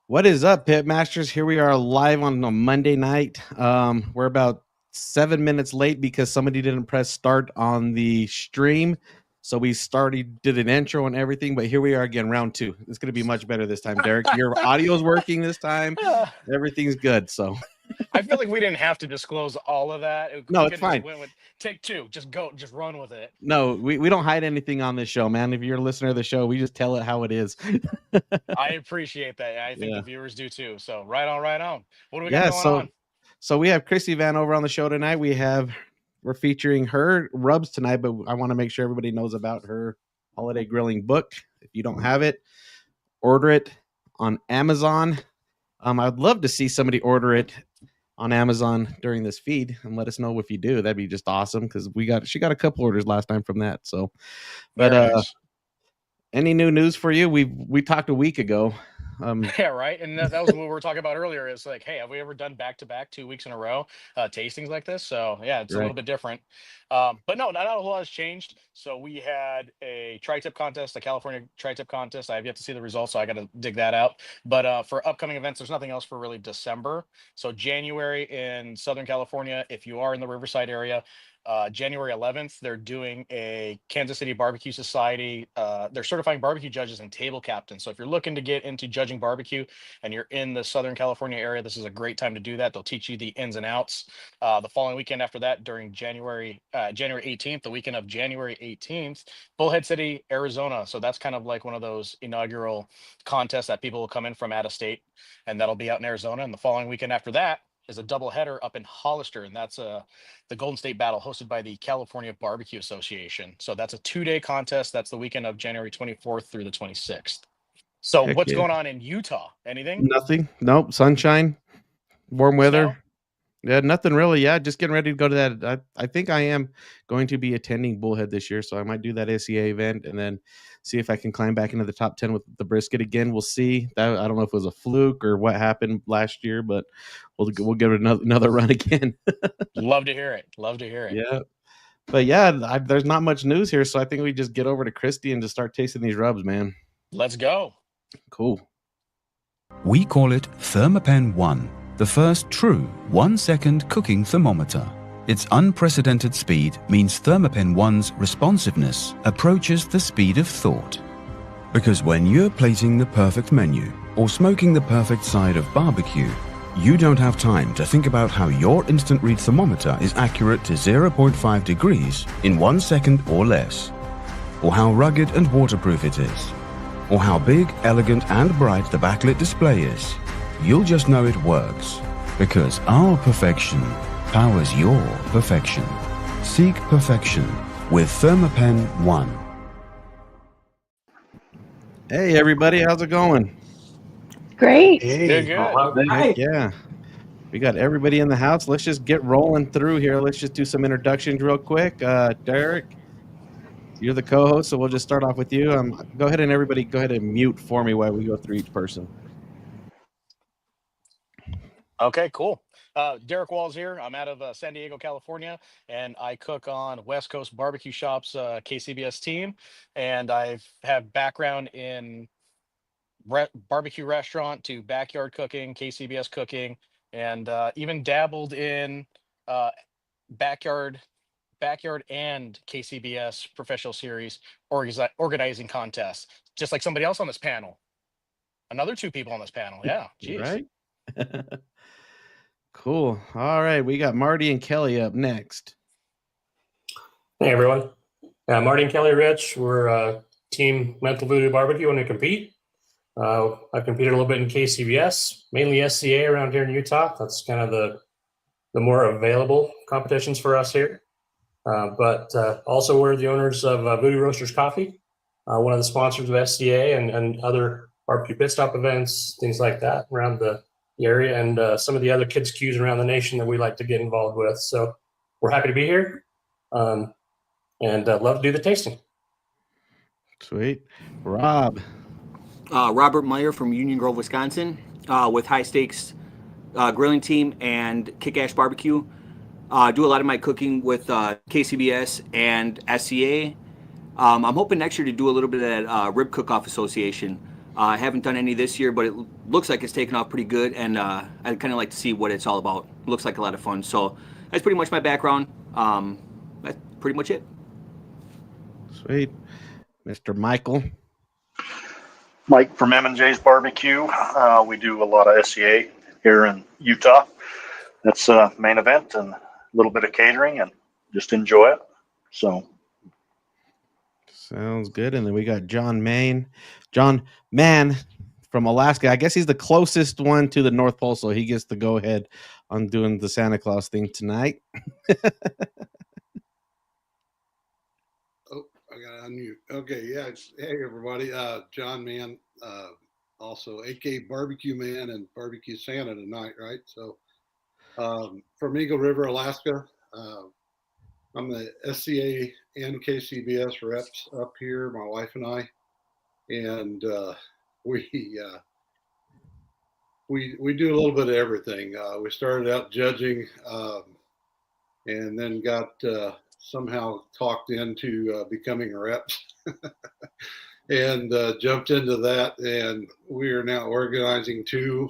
What is up, Pitmasters? Here we are live on a Monday night. We're about 7 minutes late because somebody didn't press start on the stream. So we did an intro and everything, but here we are again, round two. It's going to be much better this time, Derek. Your audio's working this time. Everything's good. So I feel like we didn't have to disclose all of that. No, it's fine. Went with take two. Just go. Just run with it. No, we don't hide anything on this show, man. If you're a listener of the show, we just tell it how it is. I appreciate that. I think the viewers do too. So right on. What do we got going on? So we have Christie Van over on the show tonight. We're featuring her rubs tonight, but I want to make sure everybody knows about her holiday grilling book. If you don't have it, order it on Amazon. I'd love to see somebody order it on Amazon during this feed and let us know if you do. That'd be just awesome because she got a couple orders last time from that. So, but nice. Any new news for you? We talked a week ago. Yeah, right. And that was what we were talking about earlier. It's like, hey, have we ever done back-to-back 2 weeks in a row tastings like this? So yeah, it's a little bit different. But no, not a whole lot has changed. So we had a tri-tip contest, a California tri-tip contest. I have yet to see the results, so I got to dig that out. But for upcoming events, there's nothing else for really December. So January in Southern California, if you are in the Riverside area, January 11th, they're doing a Kansas City Barbecue Society. They're certifying barbecue judges and table captains. So if you're looking to get into judging barbecue and you're in the Southern California area, this is a great time to do that. They'll teach you the ins and outs. The following weekend after that, during January 18th, the weekend of January 18th, Bullhead City, Arizona. So that's kind of like one of those inaugural contests that people will come in from out of state, and that'll be out in Arizona. And the following weekend after that is a double header up in Hollister, and that's the Golden State Battle hosted by the California Barbecue Association. So that's a 2-day contest. That's the weekend of January 24th through the 26th. So what's going on in Utah? Anything? Nothing. Nope. Sunshine, warm weather. Snow? Yeah, nothing really. Yeah, just getting ready to go to that. I think I am going to be attending Bullhead this year, so I might do that SEA event and then see if I can climb back into the top 10 with the brisket again. We'll see. I don't know if it was a fluke or what happened last year, but we'll give it another run again. Love to hear it. Yeah. But yeah, there's not much news here, so I think we just get over to Christie and just start tasting these rubs, man. Let's go. Cool. We call it Thermapen 1, the first true 1-second cooking thermometer. Its unprecedented speed means Thermapen 1's responsiveness approaches the speed of thought. Because when you're plating the perfect menu or smoking the perfect side of barbecue, you don't have time to think about how your instant read thermometer is accurate to 0.5 degrees in 1 second or less, or how rugged and waterproof it is, or how big, elegant and bright the backlit display is. You'll just know it works, because our perfection powers your perfection. Seek perfection with Thermapen 1. Hey everybody, how's it going? Great. Hey, good. Yeah. We got everybody in the house. Let's just get rolling through here. Let's just do some introductions real quick. Derek, you're the co-host, so we'll just start off with you. Go ahead and mute for me while we go through each person. Okay, cool. Derek Walls here. I'm out of San Diego, California, and I cook on West Coast Barbecue Shop's KCBS team. And I have background in barbecue restaurant to backyard cooking, KCBS cooking, and even dabbled in backyard and KCBS professional series organizing contests, just like somebody else on this panel. Another 2 people on this panel. Yeah, geez. Right. Cool. All right, we got Marty and Kelly up next. Hey everyone. Marty and Kelly Rich. We're team Mental Voodoo Barbecue when we compete. I've competed a little bit in KCBS, mainly SCA around here in Utah. That's kind of the more available competitions for us here. But also we're the owners of Voodoo Roasters Coffee, one of the sponsors of SCA and other barbecue pit stop events, things like that around the area, and some of the other kids' queues around the nation that we like to get involved with. So we're happy to be here and love to do the tasting. Sweet. Rob. Robert Meyer from Union Grove, Wisconsin, with High Stakes Grilling Team and Kick-Ass Barbecue. Do a lot of my cooking with KCBS and SCA. I'm hoping next year to do a little bit of that Rib Cook-Off Association. I haven't done any this year, but it looks like it's taken off pretty good, and I'd kind of like to see what it's all about. Looks like a lot of fun. So that's pretty much my background. That's pretty much it. Sweet. Mr. Michael. Mike from M&J's Barbecue. We do a lot of SCA here in Utah. That's a main event and a little bit of catering, and just enjoy it. So Sounds good. And then we got John Mann from Alaska. I guess he's the closest one to the North Pole, so he gets to go ahead on doing the Santa Claus thing tonight. Oh, I got to unmute. Okay, yeah. Hey, everybody. John Mann, also AK Barbecue Man and Barbecue Santa tonight, right? So from Eagle River, Alaska. I'm the SCA and KCBS reps up here, my wife and I, and we do a little bit of everything. We started out judging, and then got somehow talked into becoming reps, and jumped into that. And we are now organizing two.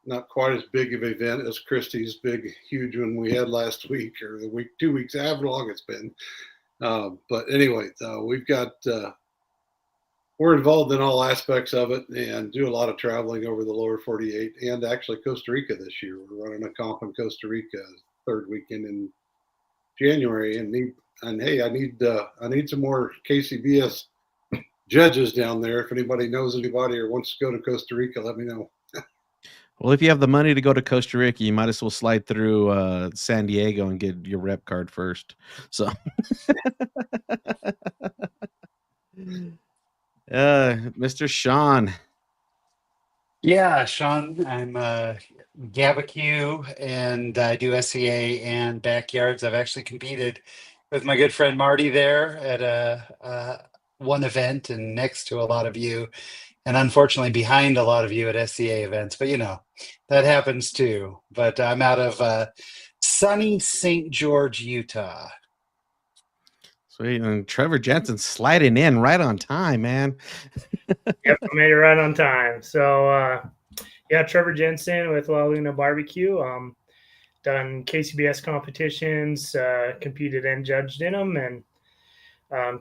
Not quite as big of an event as Christie's big, huge one we had last week, or the week, 2 weeks, however long it's been. But anyway, we've got, we're involved in all aspects of it and do a lot of traveling over the lower 48 and actually Costa Rica this year. We're running a comp in Costa Rica third weekend in January, and hey, I need some more KCBS judges down there. If anybody knows anybody or wants to go to Costa Rica, let me know. Well, if you have the money to go to Costa Rica, you might as well slide through San Diego and get your rep card first. So, Mr. Sean. Yeah, Sean, I'm BBQ, and I do SCA and backyards. I've actually competed with my good friend Marty there at one event and next to a lot of you, and unfortunately behind a lot of you at SCA events, but that happens too. But I'm out of sunny St. George, Utah. Sweet. And Trevor Jensen sliding in right on time, man. Yep, I made it right on time. So, yeah, Trevor Jensen with La Luna Barbecue. Done KCBS competitions, competed and judged in them, and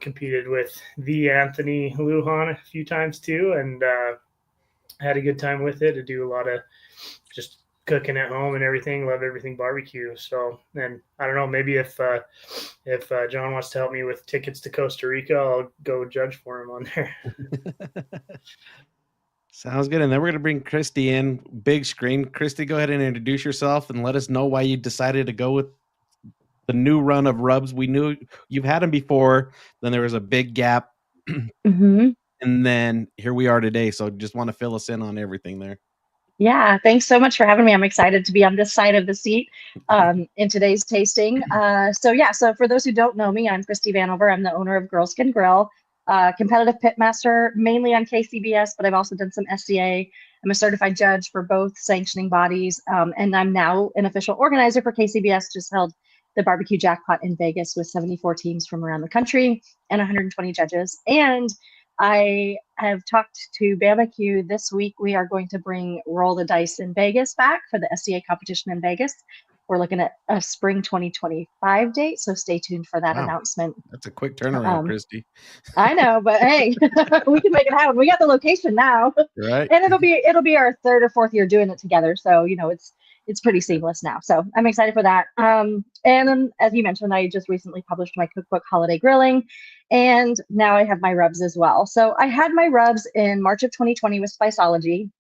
competed with the Anthony Lujan a few times too, and had a good time with it. I do a lot of just cooking at home and everything. Love everything barbecue. So, and I don't know, maybe if John wants to help me with tickets to Costa Rica, I'll go judge for him on there. Sounds good. And then we're going to bring Christie in, big screen. Christie, go ahead and introduce yourself and let us know why you decided to go with the new run of rubs. We knew you've had them before. Then there was a big gap. Mm-hmm. And then here we are today. So just want to fill us in on everything there. Yeah, thanks so much for having me. I'm excited to be on this side of the seat in today's tasting. So for those who don't know me, I'm Christie Vanover. I'm the owner of Girl Skin Grill, competitive pitmaster, mainly on KCBS, but I've also done some SCA. I'm a certified judge for both sanctioning bodies, and I'm now an official organizer for KCBS. Just held the barbecue jackpot in Vegas with 74 teams from around the country and 120 judges. And I have talked to BBQ this week. We are going to bring Roll the Dice in Vegas back for the SCA competition in Vegas. We're looking at a spring 2025 date, so stay tuned for that announcement. That's a quick turnaround, Christie. I know, but hey, we can make it happen. We got the location now, right? And it'll be our third or fourth year doing it together. So it's pretty seamless now. So I'm excited for that. And then, as you mentioned, I just recently published my cookbook, Holiday Grilling, and now I have my rubs as well. So I had my rubs in March of 2020 with Spiceology.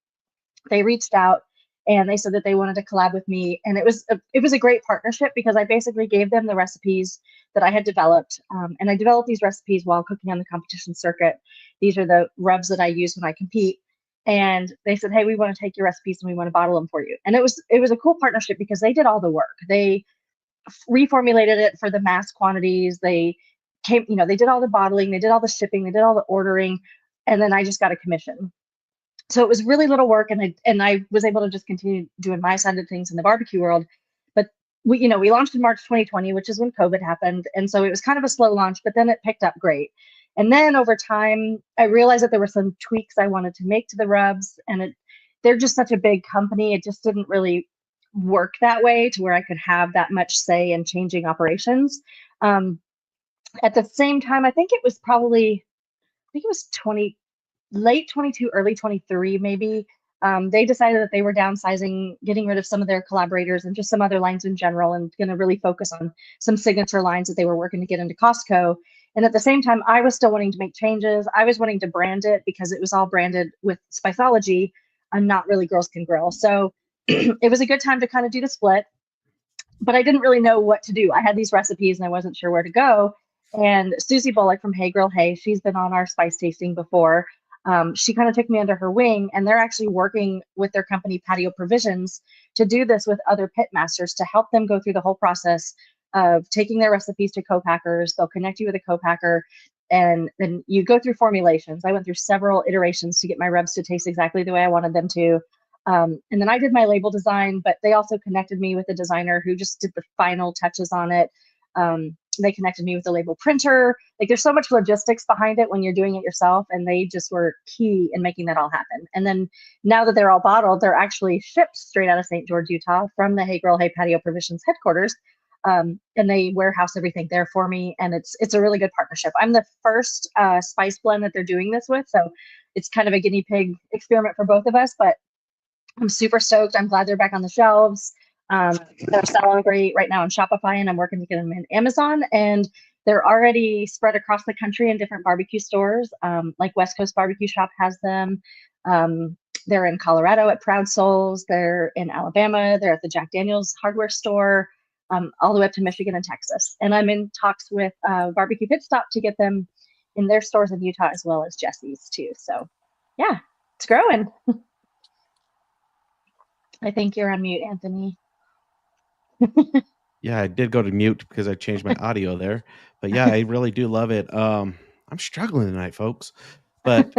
They reached out and they said that they wanted to collab with me, and it was a great partnership because I basically gave them the recipes that I had developed, and I developed these recipes while cooking on the competition circuit. These are the rubs that I use when I compete. And they said, hey, we want to take your recipes and we want to bottle them for you. And it was a cool partnership because they did all the work. They reformulated it for the mass quantities. They they did all the bottling, they did all the shipping, they did all the ordering, and then I just got a commission. So it was really little work, and I was able to just continue doing my side of things in the barbecue world. But we launched in March 2020, which is when COVID happened. And so it was kind of a slow launch, but then it picked up great. And then over time, I realized that there were some tweaks I wanted to make to the rubs, and they're just such a big company. It just didn't really work that way to where I could have that much say in changing operations. At the same time, I think it was 20, late 22, early 23, maybe. They decided that they were downsizing, getting rid of some of their collaborators and just some other lines in general, and going to really focus on some signature lines that they were working to get into Costco. And at the same time, I was still wanting to make changes. I was wanting to brand it because it was all branded with Spiceology and not really Girls Can Grill. So it was a good time to kind of do the split, but I didn't really know what to do. I had these recipes and I wasn't sure where to go. And Susie Bullock from Hey Girl Hey, she's been on our spice tasting before. She kind of took me under her wing, and they're actually working with their company Patio Provisions to do this with other pitmasters to help them go through the whole process of taking their recipes to co-packers. They'll connect you with a co-packer, and then you go through formulations. I went through several iterations to get my rubs to taste exactly the way I wanted them to. And then I did my label design, but they also connected me with a designer who just did the final touches on it. They connected me with the label printer. Like, there's so much logistics behind it when you're doing it yourself, and they just were key in making that all happen. And then now that they're all bottled, they're actually shipped straight out of St. George, Utah from the Hey Girl Hey Patio Provisions headquarters. And they warehouse everything there for me, and it's a really good partnership. I'm the first spice blend that they're doing this with, so it's kind of a guinea pig experiment for both of us, but I'm super stoked. I'm glad they're back on the shelves. They're selling great right now on Shopify, and I'm working to get them in Amazon, and they're already spread across the country in different barbecue stores. Like West Coast Barbecue Shop has them. They're in Colorado at Proud Souls. They're in Alabama. They're at the Jack Daniel's hardware store, all the way up to Michigan and Texas. And I'm in talks with Barbecue Pit Stop to get them in their stores in Utah, as well as Jesse's too. So yeah, it's growing. I think you're on mute, Anthony. Yeah, I did go to mute because I changed my audio there. But yeah, I really do love it. I'm struggling tonight, folks. But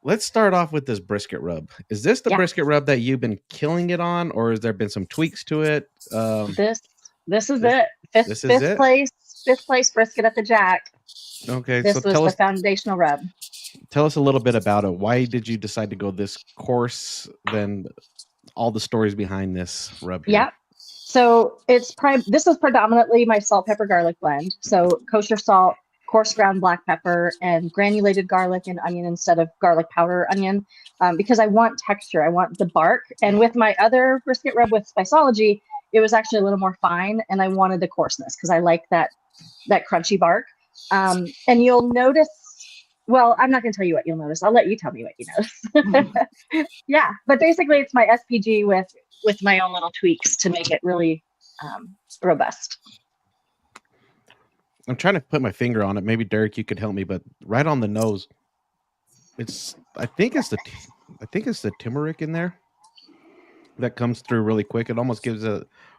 let's start off with this brisket rub. Is this the brisket rub that you've been killing it on, or has there been some tweaks to it? This is it. Fifth place brisket at the Jack. Okay, this was the foundational rub. Tell us a little bit about it. Why did you decide to go this course? Then all the stories behind this rub here. Yeah. So this is predominantly my salt, pepper, garlic blend. So kosher salt, coarse ground black pepper, and granulated garlic and onion instead of garlic powder onion, because I want texture. I want the bark. And with my other brisket rub with Spiceology, it was actually a little more fine, and I wanted the coarseness because I like that crunchy bark. And you'll notice, well, I'm not going to tell you what you'll notice. I'll let you tell me what you notice. Yeah, but basically it's my SPG with my own little tweaks to make it really robust. I'm trying to put my finger on it. Maybe Derek, you could help me, but right on the nose, I think it's the turmeric in there that comes through really quick. It almost gives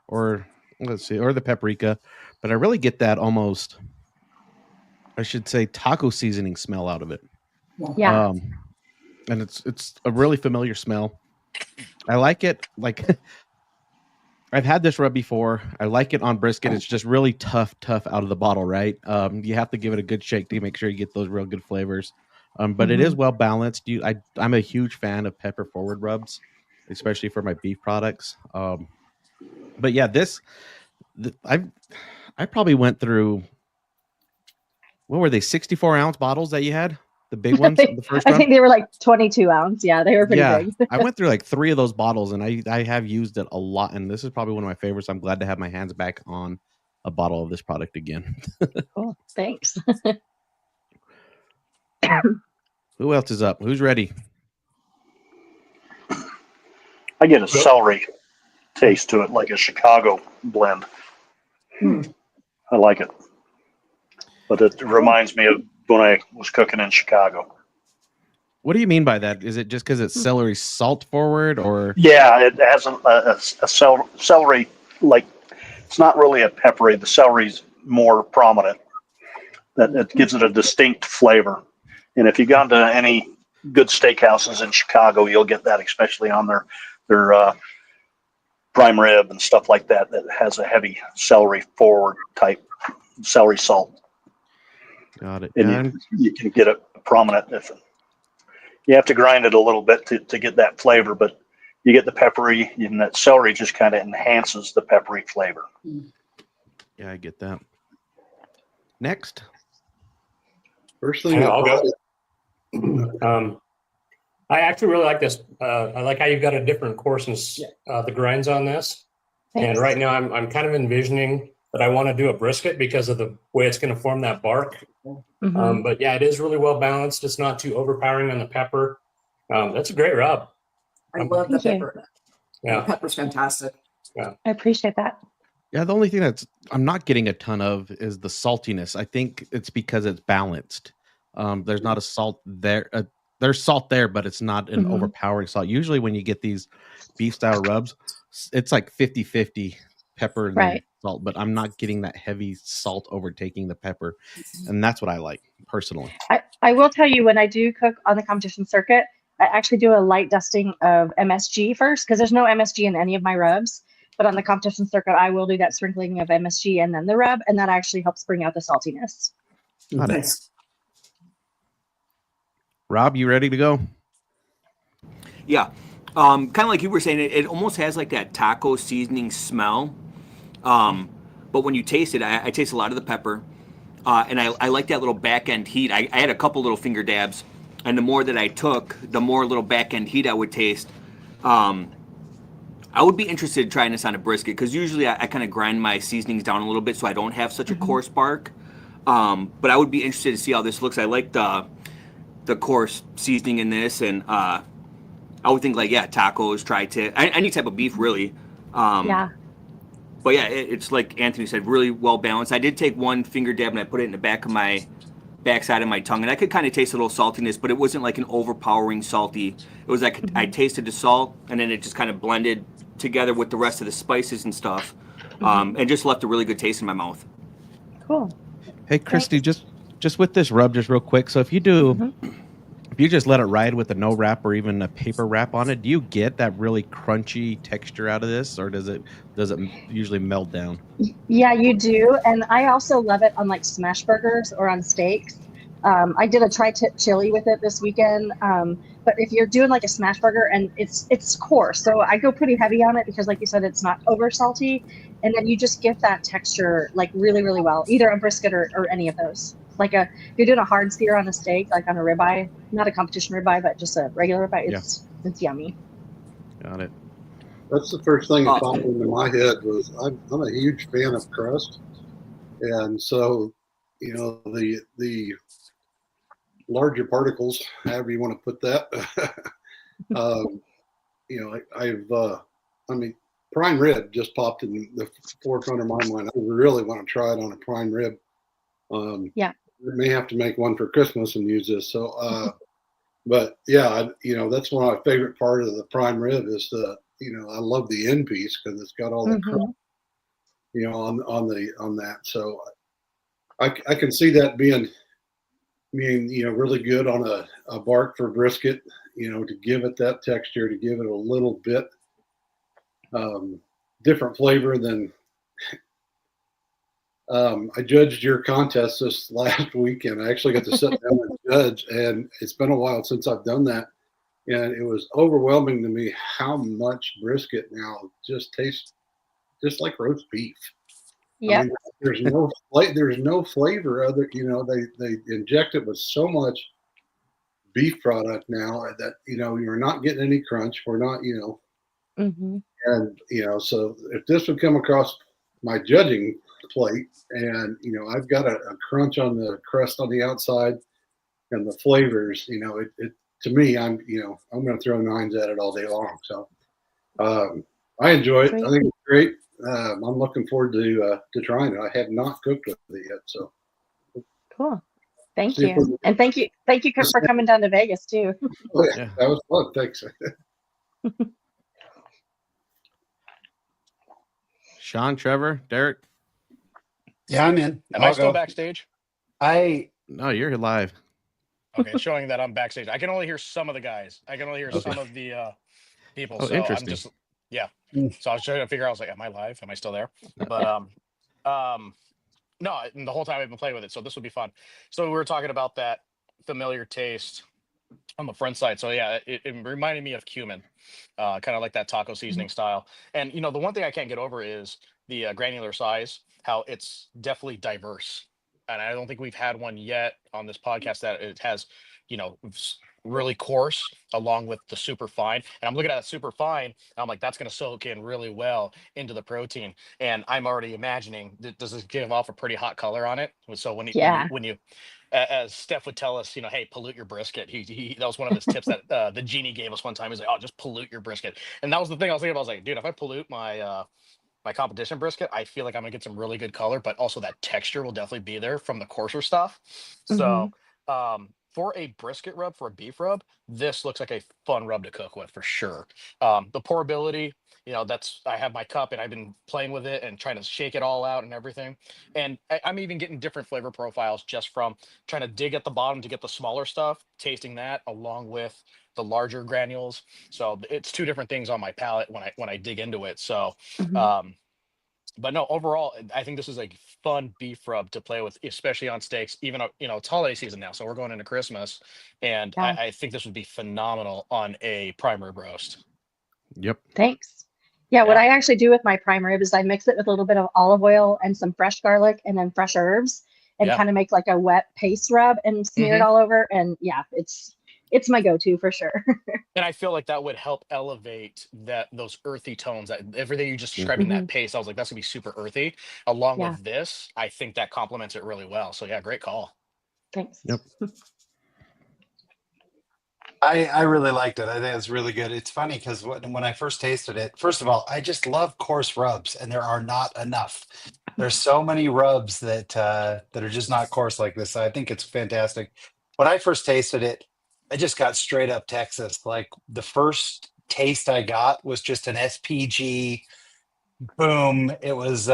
or the paprika, but I really get that almost, I should say, taco seasoning smell out of it. Yeah. And it's a really familiar smell. I like it. Like, I've had this rub before. I like it on brisket. It's just really tough out of the bottle, right? You have to give it a good shake to make sure you get those real good flavors. But it is well balanced. I'm a huge fan of pepper forward rubs, especially for my beef products. But yeah, I probably went through, what were they, 64-ounce bottles that you had? The big ones? The first I think they were like 22 ounce. Yeah, they were pretty big. I went through like 3 of those bottles, and I have used it a lot. And this is probably one of my favorites. I'm glad to have my hands back on a bottle of this product again. Cool. Thanks. Who else is up? Who's ready? I get a celery taste to it, like a Chicago blend. I like it. But it reminds me of when I was cooking in Chicago. What do you mean by that? Is it just because it's celery salt forward, or? Yeah, it has a celery, like, it's not really a peppery. The celery's more prominent. That it gives it a distinct flavor. And if you've gone to any good steakhouses in Chicago, you'll get that, especially on their prime rib and stuff like that has a heavy celery forward type celery salt. Got it. And you can get a prominent. If you have to grind it a little bit to get that flavor, but you get the peppery, and that celery just kind of enhances the peppery flavor. Yeah, I get that. Next. First thing, I'll go. I actually really like this. I like how you've got a different course in the grinds on this. Thanks. And right now I'm kind of envisioning that I want to do a brisket because of the way it's going to form that bark. Mhm. But yeah, it is really well balanced. It's not too overpowering on the pepper. That's a great rub. I love the Thank you. pepper. Yeah. The pepper's fantastic. I appreciate that. Yeah, the only thing I'm not getting a ton of is the saltiness. I think it's because it's balanced. There's not a salt there. There's salt there, but it's not an Mhm. overpowering salt. Usually when you get these beef style rubs, it's like 50-50 pepper and then Right. salt, but I'm not getting that heavy salt overtaking the pepper. And that's what I like personally. I will tell you, when I do cook on the competition circuit, I actually do a light dusting of MSG first, because there's no MSG in any of my rubs. But on the competition circuit, I will do that sprinkling of MSG and then the rub, and that actually helps bring out the saltiness. Got it. Nice. Rob, you ready to go? Yeah. Kind of like you were saying, it almost has like that taco seasoning smell. But when you taste it, I taste a lot of the pepper. And I like that little back end heat. I had a couple little finger dabs, and the more that I took, the more little back end heat I would taste. I would be interested in trying this on a brisket, because usually I kind of grind my seasonings down a little bit so I don't have such a coarse bark. But I would be interested to see how this looks. I like the coarse seasoning in this, and I would think tacos, tri-tip, any type of beef really. Yeah. But yeah, it's like Anthony said, really well balanced. I did take one finger dab and I put it in the backside of my tongue, and I could kind of taste a little saltiness, but it wasn't like an overpowering salty. It was like I tasted the salt, and then it just kind of blended together with the rest of the spices and stuff, and just left a really good taste in my mouth. Cool. Hey, Christy, just with this rub, just real quick. So if you do, if you just let it ride with a no wrap or even a paper wrap on it, do you get that really crunchy texture out of this, or does it usually melt down? Yeah, you do. And I also love it on like smash burgers or on steaks. I did a tri-tip chili with it this weekend. But if you're doing like a smash burger, and it's coarse, so I go pretty heavy on it because, like you said, it's not over salty, and then you just get that texture like really, really well, either a brisket or any of those. Like if you're doing a hard sear on a steak, like on a ribeye, not a competition ribeye, but just a regular ribeye, it's yummy. Got it. That's the first thing that popped into my head was I'm a huge fan of crust, and so the larger particles, however you want to put that, prime rib just popped in the forefront of my mind. I really want to try it on a prime rib. We may have to make one for Christmas and use this. So, but yeah, that's one of my favorite part of the prime rib is I love the end piece because it's got all the crust, on that. So I can see that being really good on a bark for brisket, to give it that texture, to give it a little bit different flavor than. I judged your contest this last weekend. I actually got to sit down and judge, and it's been a while since I've done that. And it was overwhelming to me how much brisket now just tastes just like roast beef. Yeah. There's no flavor other. They inject it with so much beef product now that you're not getting any crunch. We're not, and so if this would come across my judging plate, and I've got a crunch on the crust on the outside and the flavors, it to me, I'm going to throw nines at it all day long. So I enjoy it. I think it's great. I'm looking forward to trying it. I have not cooked with it yet, so cool. Thank you, and thank you for coming down to Vegas too. Oh, yeah. That was fun. Thanks. Sean, Trevor, Derek. Yeah, I'm in. Am I still backstage? No, you're live. Okay, it's showing that I'm backstage. I can only hear some of the guys. I can only hear some of the people. Oh, so interesting. I'm just So I was trying to figure out. I was like, am I live? Am I still there? But No, and the whole time I've been playing with it, so this would be fun. So we were talking about that familiar taste on the front side. So yeah, it reminded me of cumin, kind of like that taco seasoning style. And the one thing I can't get over is the granular size, how it's definitely diverse. And I don't think we've had one yet on this podcast that it has, really coarse along with the super fine. And I'm looking at that super fine, and I'm like, that's going to soak in really well into the protein. And I'm already imagining, does this give off a pretty hot color on it? So when you as Steph would tell us, hey, pollute your brisket. He that was one of his tips that the genie gave us one time. He's like, oh, just pollute your brisket. And that was the thing I was thinking about. I was like, dude, if I pollute my my competition brisket, I feel like I'm gonna get some really good color, but also that texture will definitely be there from the coarser stuff. So for a brisket rub, for a beef rub, this looks like a fun rub to cook with for sure. The pourability, I have my cup and I've been playing with it and trying to shake it all out and everything. And I'm even getting different flavor profiles just from trying to dig at the bottom to get the smaller stuff, tasting that along with the larger granules. So it's two different things on my palate when I dig into it. So, but no, overall, I think this is a fun beef rub to play with, especially on steaks. Even though, it's holiday season now, so we're going into Christmas, and Yeah. I think this would be phenomenal on a prime rib roast. Yep. Thanks. Yeah, what Yeah. I actually do with my prime rib is I mix it with a little bit of olive oil and some fresh garlic and then fresh herbs and Yeah. kind of make like a wet paste rub and smear it all over. And yeah, it's my go-to for sure. And I feel like that would help elevate those earthy tones, that everything you just described in that paste. I was like, that's gonna be super earthy. Along Yeah. with this, I think that complements it really well. So yeah, great call. Thanks. Yep. I really liked it. I think it's really good. It's funny because when I first tasted it, first of all, I just love coarse rubs, and there are not enough. There's so many rubs that are just not coarse like this. So I think it's fantastic. When I first tasted it, I just got straight up Texas. Like the first taste I got was just an SPG. Boom! It was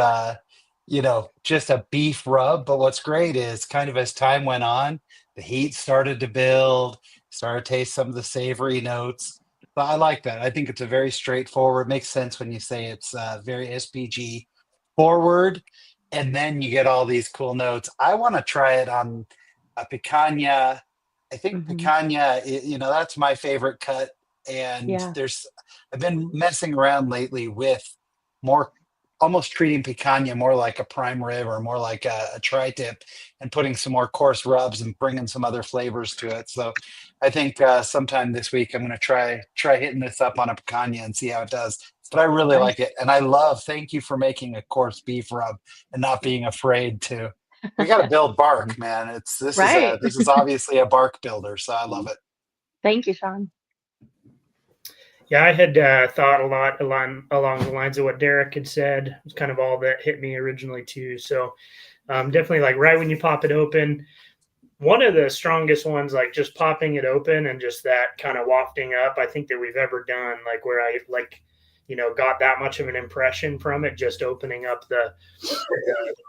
just a beef rub. But what's great is kind of as time went on, the heat started to build. Started to taste some of the savory notes. But I like that. I think it's a very straightforward. Makes sense when you say it's very SPG forward, and then you get all these cool notes. I want to try it on a picanha. I think picanha, that's my favorite cut. And Yeah. I've been messing around lately with more, almost treating picanha more like a prime rib or more like a tri-tip, and putting some more coarse rubs and bringing some other flavors to it. So I think sometime this week I'm going to try hitting this up on a picanha and see how it does. But I really like it, and thank you for making a coarse beef rub and not being afraid to. We got to build bark, man. This is obviously a bark builder, so I love it. Thank you, Sean. Yeah, I had thought a lot along the lines of what Derek had said. It was kind of all that hit me originally too. So definitely, like right when you pop it open, one of the strongest ones, like just popping it open and just that kind of wafting up, I think that we've ever done, like where I got that much of an impression from it, just opening up the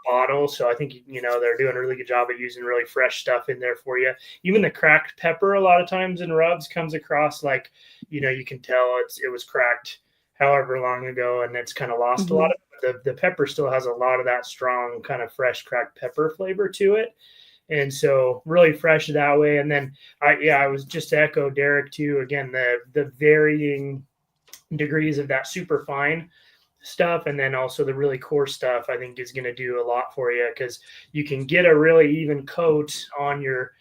bottle. So I think, they're doing a really good job at using really fresh stuff in there for you. Even the cracked pepper, a lot of times in rubs, comes across like, you can tell it was cracked however long ago, and it's kind of lost a lot of it. The pepper still has a lot of that strong kind of fresh cracked pepper flavor to it. And so really fresh that way. And then I was just to echo Derek too, again, the varying degrees of that super fine stuff, and then also the really coarse stuff, I think is going to do a lot for you, because you can get a really even coat on your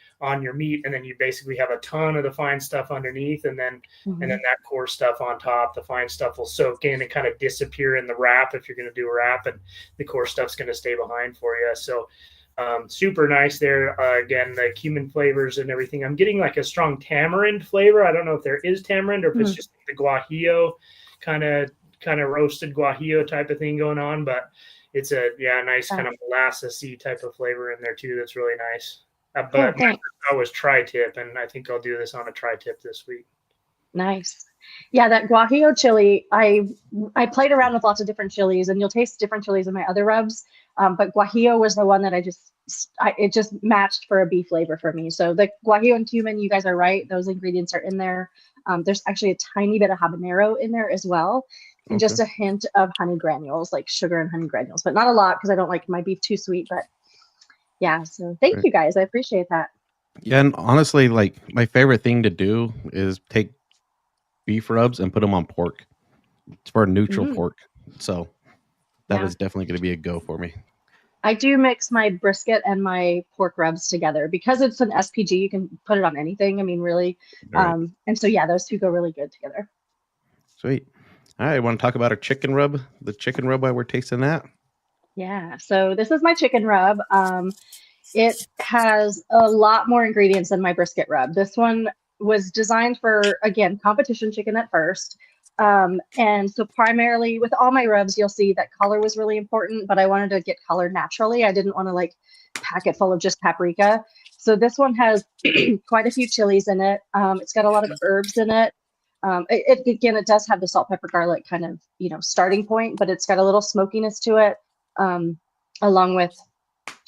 meat, and then you basically have a ton of the fine stuff underneath, and then that coarse stuff on top. The fine stuff will soak in and kind of disappear in the wrap if you're going to do a wrap, and the coarse stuff's going to stay behind for you. So super nice there. Again, the cumin flavors and everything. I'm getting like a strong tamarind flavor. I don't know if there is tamarind or if it's just the guajillo kind of roasted guajillo type of thing going on, but it's a nice kind of molassesy type of flavor in there too. That's really nice. But I was tri-tip, and I think I'll do this on a tri-tip this week. Nice. Yeah, that guajillo chili, I played around with lots of different chilies, and you'll taste different chilies in my other rubs. But guajillo was the one that it just matched for a beef flavor for me. So the guajillo and cumin, you guys are right. Those ingredients are in there. There's actually a tiny bit of habanero in there as well. And just a hint of honey granules, like sugar and honey granules, but not a lot, because I don't like my beef too sweet. But Yeah. So thank you guys. I appreciate that. Yeah, and honestly, like my favorite thing to do is take beef rubs and put them on pork. It's for neutral pork, so that is definitely going to be a go for me. I do mix my brisket and my pork rubs together because it's an SPG. You can put it on anything. I mean, really. Right. And so, yeah, those two go really good together. Sweet. All right, want to talk about our chicken rub? The chicken rub while we're tasting that? Yeah. So this is my chicken rub. It has a lot more ingredients than my brisket rub. This one was designed for, again, competition chicken at first. And so primarily with all my rubs, you'll see that color was really important, but I wanted to get color naturally. I didn't want to like pack it full of just paprika. So this one has quite a few chilies in it. It's got a lot of herbs in it. It does have the salt, pepper, garlic kind of, starting point, but it's got a little smokiness to it. Along with,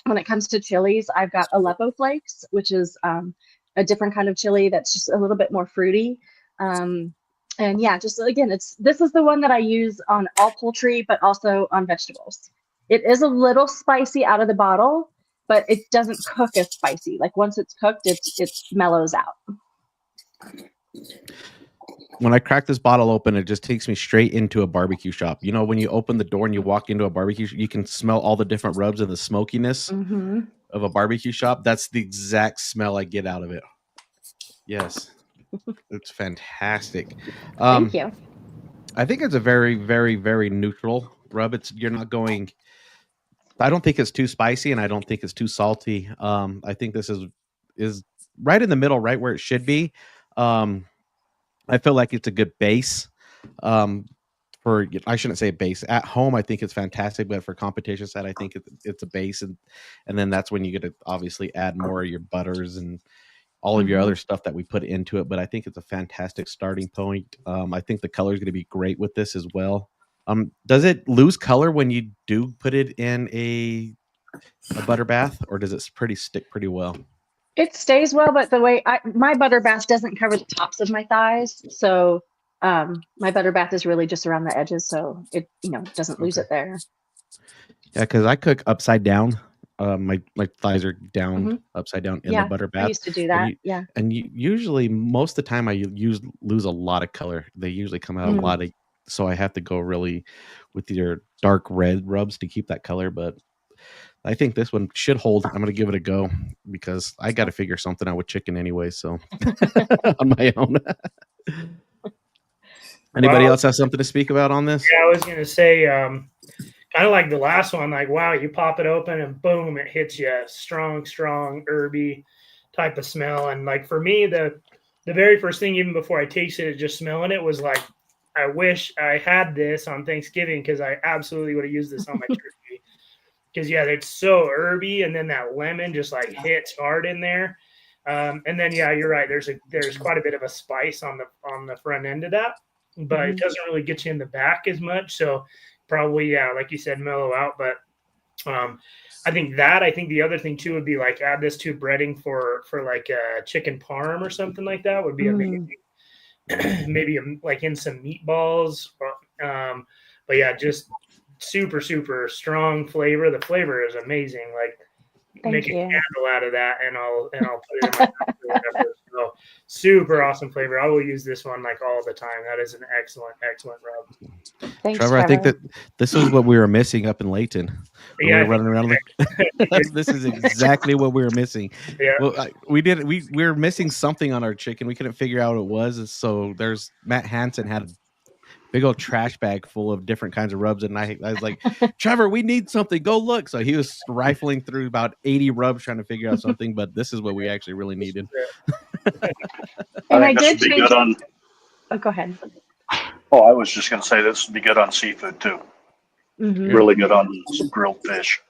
when it comes to chilies, I've got Aleppo flakes, which is a different kind of chili that's just a little bit more fruity. And yeah, just again, this is the one that I use on all poultry, but also on vegetables. It is a little spicy out of the bottle, but it doesn't cook as spicy. Like once it's cooked, it mellows out. When I crack this bottle open, it just takes me straight into a barbecue shop. When you open the door and you walk into a barbecue, you can smell all the different rubs and the smokiness of a barbecue shop. That's the exact smell I get out of it. Yes. It's fantastic. Thank you. I think it's a very, very, very neutral rub. You're not going. I don't think it's too spicy, and I don't think it's too salty. I think this is right in the middle, right where it should be. I feel like it's a good base. I shouldn't say base at home. I think it's fantastic, but for competition side, I think it's a base, and then that's when you get to obviously add more of your butters and all of your other stuff that we put into it. But I think it's a fantastic starting point. I think the color is going to be great with this as well. Does it lose color when you do put it in a butter bath, or does it stick pretty well? It stays well, but the way my butter bath doesn't cover the tops of my thighs. So my butter bath is really just around the edges. So it, doesn't lose it there. Yeah. Cause I cook upside down. My thighs are down upside down in the butter bath. I used to do that. And usually most of the time I lose a lot of color. They usually come out a lot of, so I have to go really with your dark red rubs to keep that color. But I think this one should hold. I'm going to give it a go because I got to figure something out with chicken anyway. So on my own. Anybody else have something to speak about on this? Yeah, I was going to say, kind of like the last one, like, wow, you pop it open and boom, it hits you. Strong, herby type of smell. And like for me, the very first thing, even before I tasted it, just smelling it was like, I wish I had this on Thanksgiving because I absolutely would have used this on my turkey. Because it's so herby, and then that lemon just like hits hard in there. And then you're right. There's quite a bit of a spice on the front end of that, but it doesn't really get you in the back as much. So probably, like you said, mellow out. But I think the other thing too would be like add this to breading for like a chicken parm or something like that would be amazing. Maybe like in some meatballs. But yeah, just super strong flavor. The flavor is amazing. Like make a candle out of that, and I'll put it in my mouth or whatever. So super awesome flavor. I will use this one like all the time. That is an excellent rub. Thanks, Trevor. I think that this is what we were missing up in Layton. We were running around this is exactly what we were missing. Yeah. Well, we were missing something on our chicken. We couldn't figure out what it was. So there's Matt Hansen had a big old trash bag full of different kinds of rubs, and I was like, Trevor, we need something. Go look. So he was rifling through about 80 rubs trying to figure out something, but this is what we actually really needed. And I did be good on. Oh, go ahead. Oh, I was just going to say this would be good on seafood too. Really good on some grilled fish.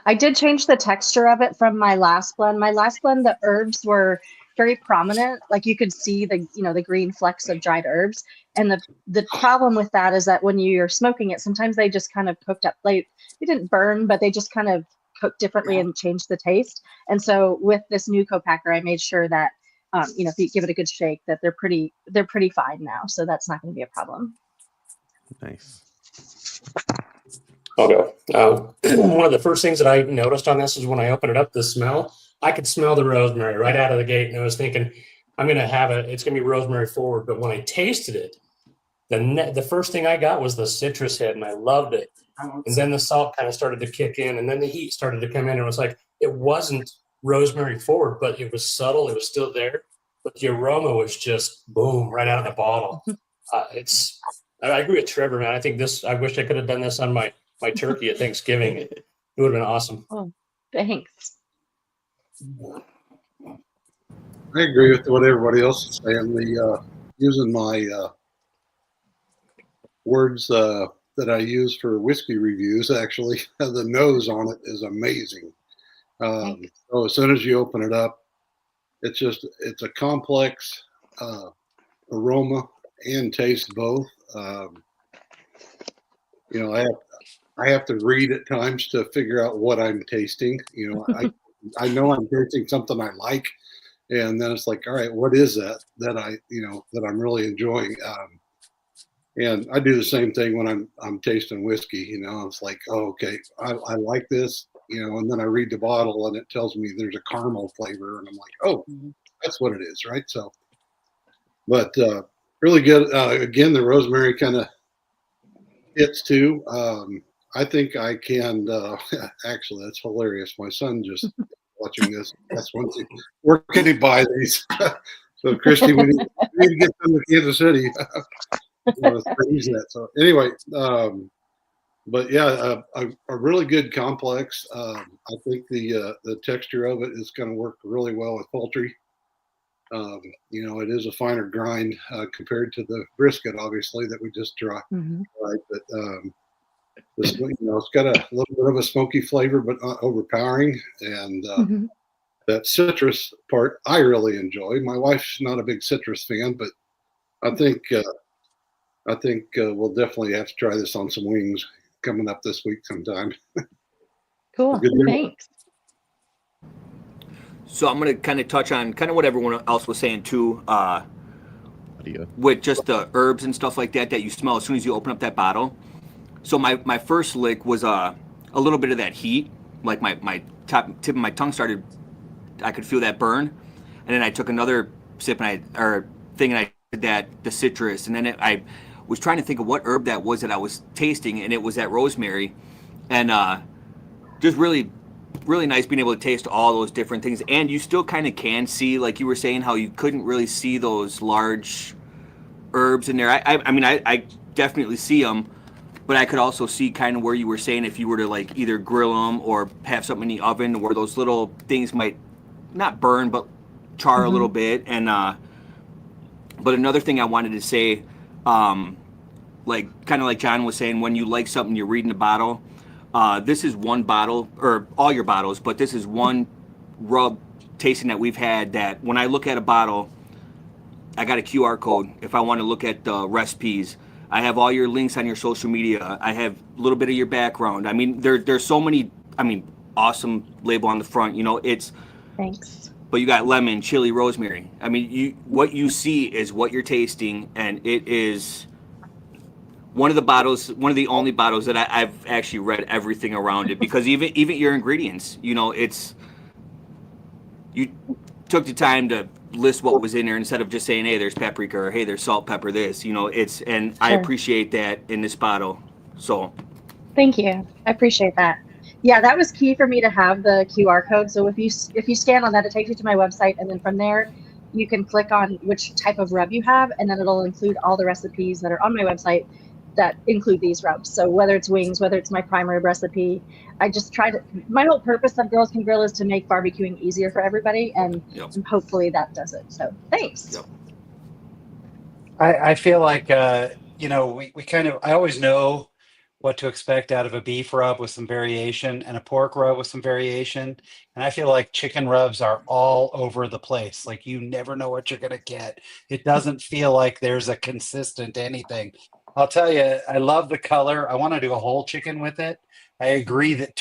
I did change the texture of it from my last blend. My last blend, the herbs were very prominent. Like you could see the green flecks of dried herbs. And the problem with that is that when you're smoking it, sometimes they just kind of cooked up. Like they didn't burn, but they just kind of cooked differently and changed the taste. And so with this new co-packer, I made sure that if you give it a good shake, that they're pretty fine now. So that's not going to be a problem. Nice. I'll go. One of the first things that I noticed on this is when I opened it up, the smell. I could smell the rosemary right out of the gate, and I was thinking, I'm going to have it's going to be rosemary forward. But when I tasted it, the first thing I got was the citrus hit, and I loved it. And then the salt kind of started to kick in, and then the heat started to come in, and it was like, it wasn't rosemary forward, but it was subtle. It was still there, but the aroma was just boom, right out of the bottle. I agree with Trevor, man. I think I wish I could have done this on my turkey at Thanksgiving. It would have been awesome. Oh, thanks. I agree with what everybody else is saying. Using my words that I use for whiskey reviews, actually, the nose on it is amazing. So as soon as you open it up, it's a complex aroma and taste both. I have to read at times to figure out what I'm tasting. I know I'm tasting something I like, and then it's like, all right, what is that I'm really enjoying? And I do the same thing when I'm tasting whiskey. It's like, oh, okay, I like this. And then I read the bottle and it tells me there's a caramel flavor, and I'm like, oh, that's what it is, right? So, but really good. Again, the rosemary kind of hits too. I think I can. Actually, that's hilarious. My son just watching this. That's one thing. Where can he buy these? So, Christie, we need to get them to Kansas City. So anyway, but yeah, a really good complex. I think the texture of it is going to work really well with poultry. It is a finer grind compared to the brisket, obviously, that we just tried. Right, but it's got a little bit of a smoky flavor, but not overpowering. And that citrus part, I really enjoy. My wife's not a big citrus fan, but I think we'll definitely have to try this on some wings coming up this week sometime. Cool. Thanks. So I'm going to kind of touch on kind of what everyone else was saying too, with just the herbs and stuff like that you smell as soon as you open up that bottle. So my first lick was a little bit of that heat, like my tip of my tongue started, I could feel that burn, and then I took another sip and I did the citrus, and then I was trying to think of what herb that was that I was tasting, and it was that rosemary, and just really, really nice being able to taste all those different things. And you still kind of can see, like you were saying, how you couldn't really see those large herbs in there. I definitely see them, but I could also see kind of where you were saying if you were to like either grill them or have something in the oven where those little things might not burn but char a little bit. And but another thing I wanted to say, like kind of like John was saying, when you like something, you're reading the bottle. This is one bottle, or all your bottles, but this is one rub tasting that we've had that when I look at a bottle, I got a QR code. If I want to look at the recipes, I have all your links on your social media. I have a little bit of your background. I mean, there's so many, awesome label on the front, it's. Thanks. But you got lemon, chili, rosemary. I mean, what you see is what you're tasting, and it is one of the only bottles that I've actually read everything around it, because even your ingredients, it's, you took the time to list what was in there instead of just saying, hey, there's paprika, or hey, there's salt, pepper, this, it's, and I appreciate that in this bottle. So thank you. I appreciate that. Yeah, that was key for me to have the QR code. So if you scan on that, it takes you to my website, and then from there you can click on which type of rub you have, and then it'll include all the recipes that are on my website that include these rubs. So whether it's wings, whether it's my prime rib recipe, I just try to, my whole purpose of Girls Can Grill is to make barbecuing easier for everybody, and hopefully that does it. So thanks. I feel like, we kind of, I always know what to expect out of a beef rub with some variation and a pork rub with some variation. And I feel like chicken rubs are all over the place. Like you never know what you're going to get. It doesn't feel like there's a consistent anything. I'll tell you, I love the color. I want to do a whole chicken with it. I agree that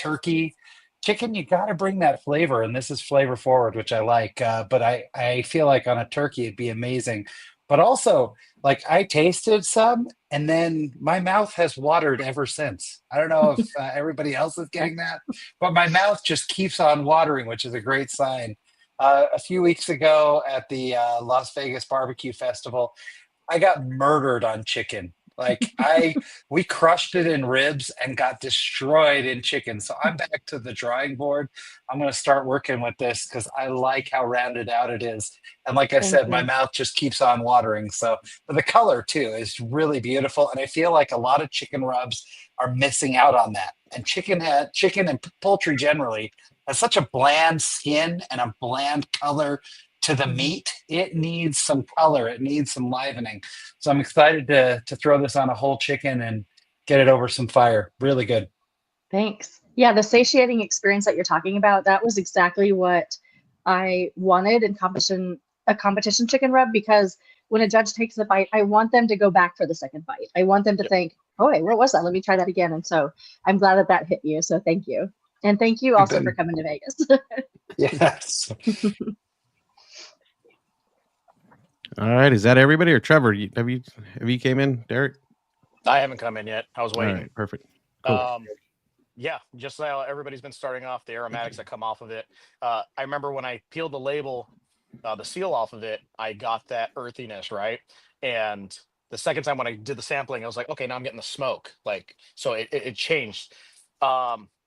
chicken, you got to bring that flavor. And this is flavor forward, which I like. But I feel like on a turkey, it'd be amazing. But also, like, I tasted some, and then my mouth has watered ever since. I don't know if everybody else is getting that, but my mouth just keeps on watering, which is a great sign. A few weeks ago at the Las Vegas Barbecue Festival, I got murdered on chicken. Like we crushed it in ribs and got destroyed in chicken. So I'm back to the drawing board. I'm going to start working with this because I like how rounded out it is. And like I said, my mouth just keeps on watering. So, but the color too is really beautiful. And I feel like a lot of chicken rubs are missing out on that. And chicken and poultry generally has such a bland skin and a bland color to the meat. It needs some color. It needs some livening. So I'm excited to throw this on a whole chicken and get it over some fire. Really good. Thanks. Yeah, the satiating experience that you're talking about, that was exactly what I wanted in a competition chicken rub, because when a judge takes a bite, I want them to go back for the second bite. I want them to think, oh, wait, what was that? Let me try that again. And so I'm glad that hit you. So thank you. And thank you also for coming to Vegas. Yes. All right, is that everybody, or Trevor? Have you came in, Derek? I haven't come in yet. I was waiting. All right, perfect. Cool. Yeah, just now everybody's been starting off the aromatics that come off of it. I remember when I peeled the label, the seal off of it, I got that earthiness, right? And the second time when I did the sampling, I was like, okay, now I'm getting the smoke. Like, so it changed.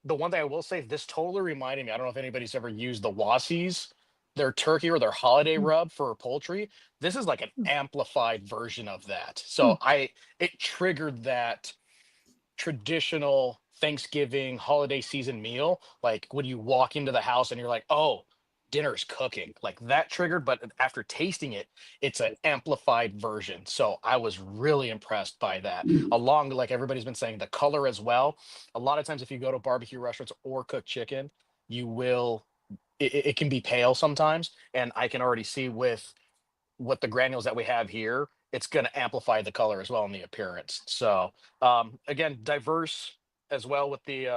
The one thing I will say, this totally reminded me, I don't know if anybody's ever used the Wassies, their turkey or their holiday rub for poultry. This is like an amplified version of that. So it triggered that traditional Thanksgiving holiday season meal. Like when you walk into the house and you're like, oh, dinner's cooking, like that triggered. But after tasting it, it's an amplified version. So I was really impressed by that. Along, like everybody's been saying, the color as well. A lot of times if you go to barbecue restaurants or cook chicken, you will, it can be pale sometimes. And I can already see with what the granules that we have here, it's going to amplify the color as well in the appearance. So again, diverse as well with the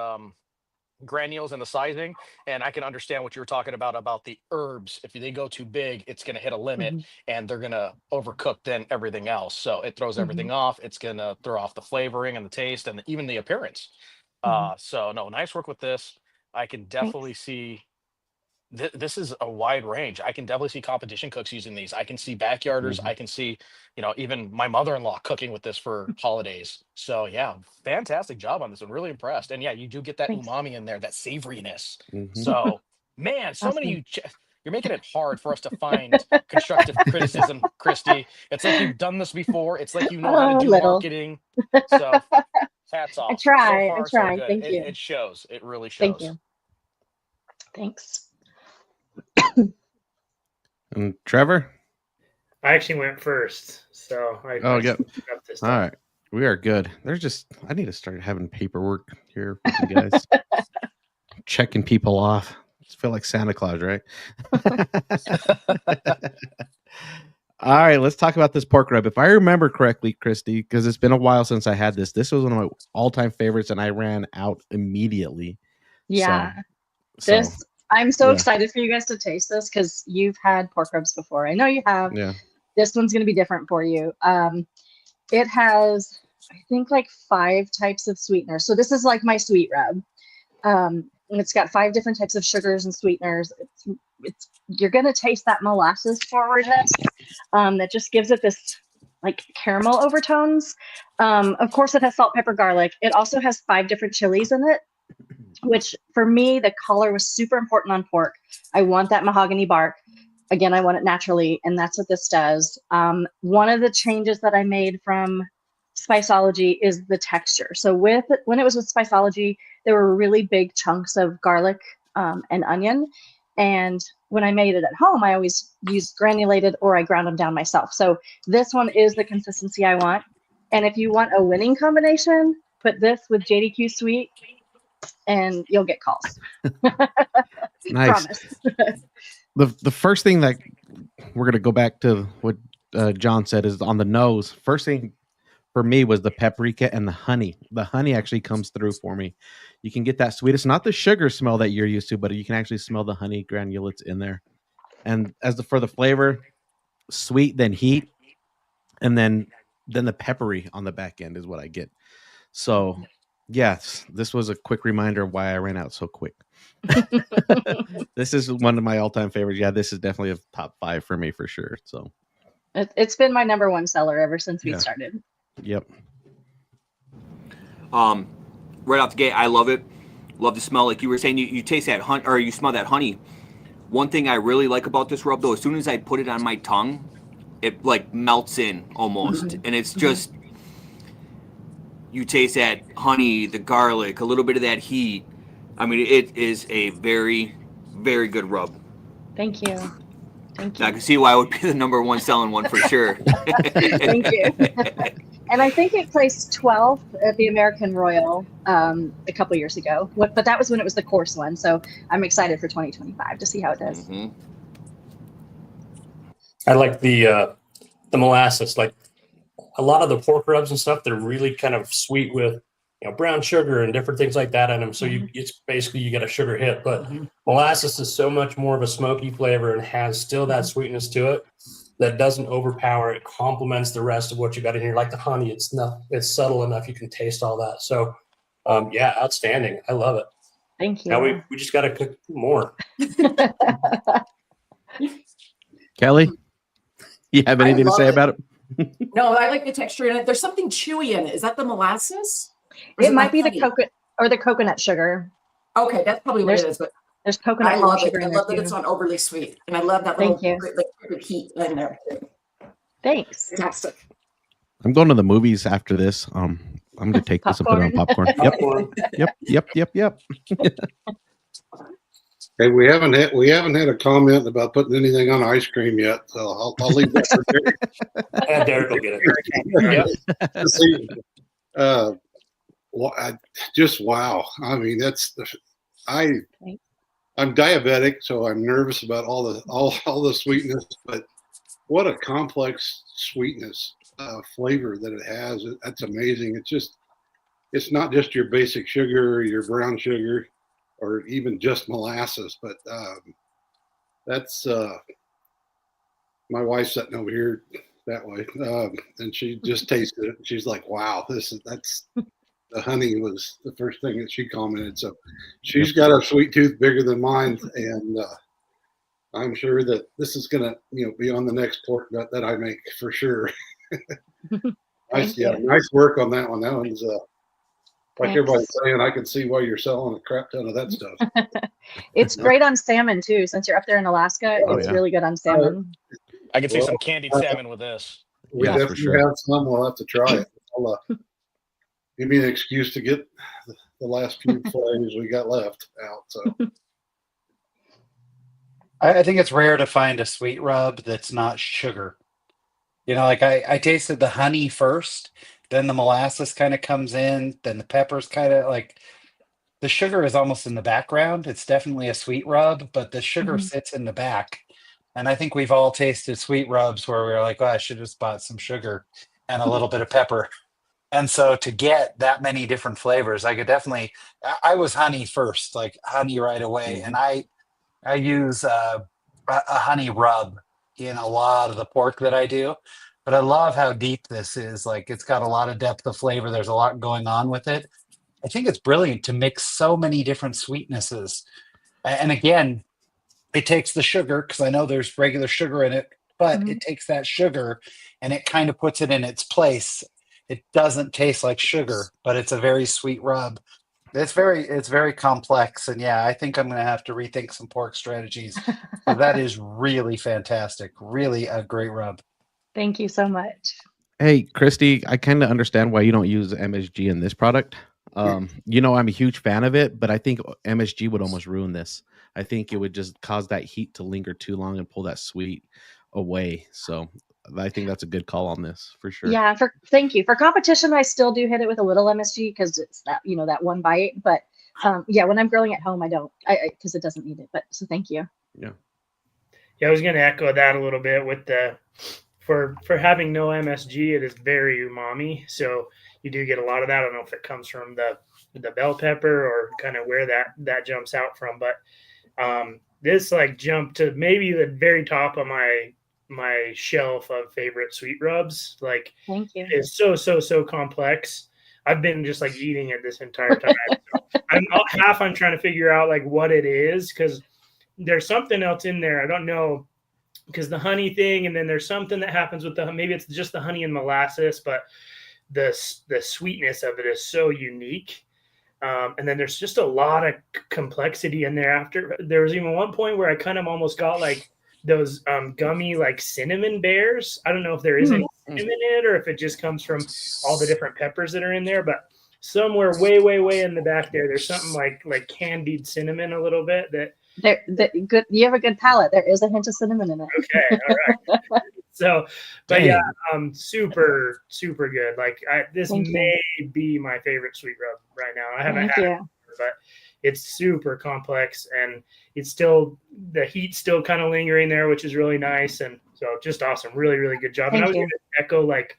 granules and the sizing. And I can understand what you were talking about the herbs. If they go too big, it's going to hit a limit and they're going to overcook then everything else. So it throws everything off. It's going to throw off the flavoring and the taste and even the appearance. So no, nice work with this. I can definitely see this is a wide range. I can definitely see competition cooks using these. I can see backyarders. I can see, even my mother-in-law cooking with this for holidays. So yeah, fantastic job on this. I'm really impressed. And yeah, you do get that umami in there, that savoriness. So man, you're making it hard for us to find constructive criticism, Christie. It's like you've done this before. It's like you know how to do marketing. So hats off. I try. So Thank you. It shows. It really shows. Thank you. Thanks. And Trevor? I actually went first, so I All right, we are good. I need to start having paperwork here with you guys. Checking people off. I feel like Santa Claus, right? All right, let's talk about this pork rub. If I remember correctly, Christie, because it's been a while since I had this was one of my all-time favorites, and I ran out immediately. Yeah. I'm so excited for you guys to taste this because you've had pork rubs before. I know you have. Yeah. This one's going to be different for you. It has, I think, like 5 types of sweeteners. So this is like my sweet rub. And it's got 5 different types of sugars and sweeteners. You're going to taste that molasses forwardness that just gives it this like caramel overtones. Of course, it has salt, pepper, garlic. It also has 5 different chilies in it, which for me, the color was super important on pork. I want that mahogany bark. Again, I want it naturally, and that's what this does. One of the changes that I made from Spiceology is the texture. So when it was with Spiceology, there were really big chunks of garlic and onion. And when I made it at home, I always used granulated or I ground them down myself. So this one is the consistency I want. And if you want a winning combination, put this with JDQ Sweet and you'll get calls. Nice. The first thing that we're going to go back to what John said is on the nose. First thing for me was the paprika and the honey. The honey actually comes through for me. You can get that sweet. It's not the sugar smell that you're used to, but you can actually smell the honey granulates in there. And for the flavor, sweet then heat. and then the peppery on the back end is what I get. So yes, this was a quick reminder of why I ran out so quick. This is one of my all-time favorites. Yeah, this is definitely a top 5 for me for sure. So It's been my number 1 seller ever since we Yeah. started. Yep. Right off the gate, I love it. Love the smell. Like you were saying, you taste that honey, or you smell that honey. One thing I really like about this rub, though, as soon as I put it on my tongue, it like melts in almost, and it's just you taste that honey, the garlic, a little bit of that heat. I mean, it is a very, very good rub. Thank you. Thank you. I can see why it would be the number 1 selling one for sure. Thank you. And I think it placed 12th at the American Royal a couple years ago. But that was when it was the course one. So I'm excited for 2025 to see how it does. Mm-hmm. I like the molasses. Like a lot of the pork rubs and stuff, they're really kind of sweet with brown sugar and different things like that in them. So it's basically you get a sugar hit. But molasses is so much more of a smoky flavor and has still that sweetness to it that doesn't overpower. It complements the rest of what you got in here. Like the honey, it's subtle enough you can taste all that. So yeah, outstanding. I love it. Thank you. Now we just got to cook more. Kelly, you have anything to say about it? No, I like the texture in it. There's something chewy in it. Is that the molasses? Or is It might be the honey? coconut sugar. Okay, that's probably what it is. But There's coconut I love it. sugar I in there love that too. it's not overly sweet, and I love that Thank little you. like heat in there. Thanks. Fantastic. I'm going to the movies after this. I'm going to take this and put it on popcorn. Yep. Hey, we haven't had a comment about putting anything on ice cream yet, so I'll leave that for Derek. And Derek will get it. Just wow. I mean, I'm diabetic, so I'm nervous about all the sweetness, but what a complex sweetness flavor that it has. That's amazing. It's not just your basic sugar or your brown sugar or even just molasses, but that's my wife's sitting over here that way, and she just tasted it. She's like, wow, that's the honey was the first thing that she commented. So she's got a sweet tooth bigger than mine, and I'm sure that this is gonna be on the next pork that I make for sure. Nice work on that one. That one's like everybody's saying, I can see why you're selling a crap ton of that stuff. It's great on salmon too. Since you're up there in Alaska, it's really good on salmon. I can see some candied salmon with this. We definitely have some. We'll have to try it. I'll, give me an excuse to get the last few flavors we got left out. So I think it's rare to find a sweet rub that's not sugar. Like I tasted the honey first, then the molasses kind of comes in, then the peppers kind of like the sugar is almost in the background. It's definitely a sweet rub, but the sugar sits in the back. And I think we've all tasted sweet rubs where we're like, oh, I should have just bought some sugar and a little bit of pepper. And so to get that many different flavors, I was honey first, like honey right away. And I use a honey rub in a lot of the pork that I do. But I love how deep this is. Like it's got a lot of depth of flavor. There's a lot going on with it. I think it's brilliant to mix so many different sweetnesses. And again, it takes the sugar, because I know there's regular sugar in it, but it takes that sugar and it kind of puts it in its place. It doesn't taste like sugar, but it's a very sweet rub. It's very complex. And yeah, I think I'm going to have to rethink some pork strategies. But that is really fantastic. Really a great rub. Thank you so much. Hey, Christie, I kind of understand why you don't use MSG in this product. I'm a huge fan of it, but I think MSG would almost ruin this. I think it would just cause that heat to linger too long and pull that sweet away. So I think that's a good call on this for sure. Yeah, thank you. For competition, I still do hit it with a little MSG because it's that that one bite. But when I'm grilling at home, I don't, because it doesn't need it. But so thank you. Yeah, I was going to echo that a little bit with for having no MSG, it is very umami. So you do get a lot of that. I don't know if it comes from the bell pepper or kind of where that jumps out from, but this like jumped to maybe the very top of my my shelf of favorite sweet rubs. Like, Thank you. it's so complex. I've been just like eating it this entire time. So I'm trying to figure out like what it is, because there's something else in there. I don't know, because the honey thing, and then there's something that happens with maybe it's just the honey and molasses, but the sweetness of it is so unique. And then there's just a lot of complexity in there. After there was even one point where I kind of almost got like those gummy like cinnamon bears. I don't know if there is any cinnamon in it or if it just comes from all the different peppers that are in there, but somewhere way in the back there's something like candied cinnamon a little bit good. You have a good palate. There is a hint of cinnamon in it. Okay, all right. So, but yeah, super good. Like this may be my favorite sweet rub right now. I haven't had it, but it's super complex, and it's still, the heat's still kind of lingering there, which is really nice. And so just awesome. Really good job. And I was going to echo like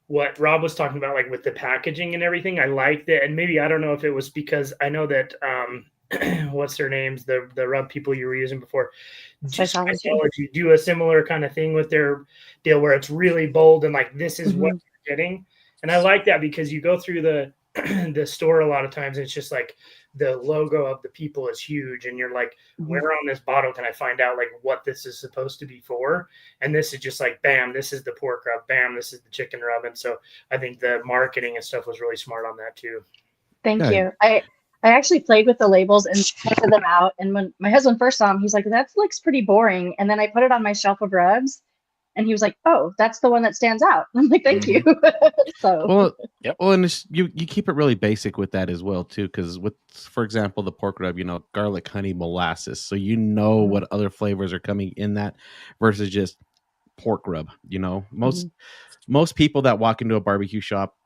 what Rob was talking about, like with the packaging and everything. I liked it. And maybe, I don't know if it was because I know that what's their names, the rub people you were using before, Spiceology, do a similar kind of thing with their deal where it's really bold and like, this is what you're getting. And I like that, because you go through the store a lot of times, and it's just like the logo of the people is huge, and you're like, where on this bottle can I find out like what this is supposed to be for? And this is just like, bam, this is the pork rub, bam, this is the chicken rub. And so I think the marketing and stuff was really smart on that too. Thank you. I actually played with the labels and tested them out. And when my husband first saw them, he's like, that looks pretty boring. And then I put it on my shelf of rubs, and he was like, oh, that's the one that stands out. I'm like, thank you. So, and you keep it really basic with that as well too, because with, for example, the pork rub, garlic, honey, molasses, so what other flavors are coming in that versus just pork rub. Most people that walk into a barbecue shop,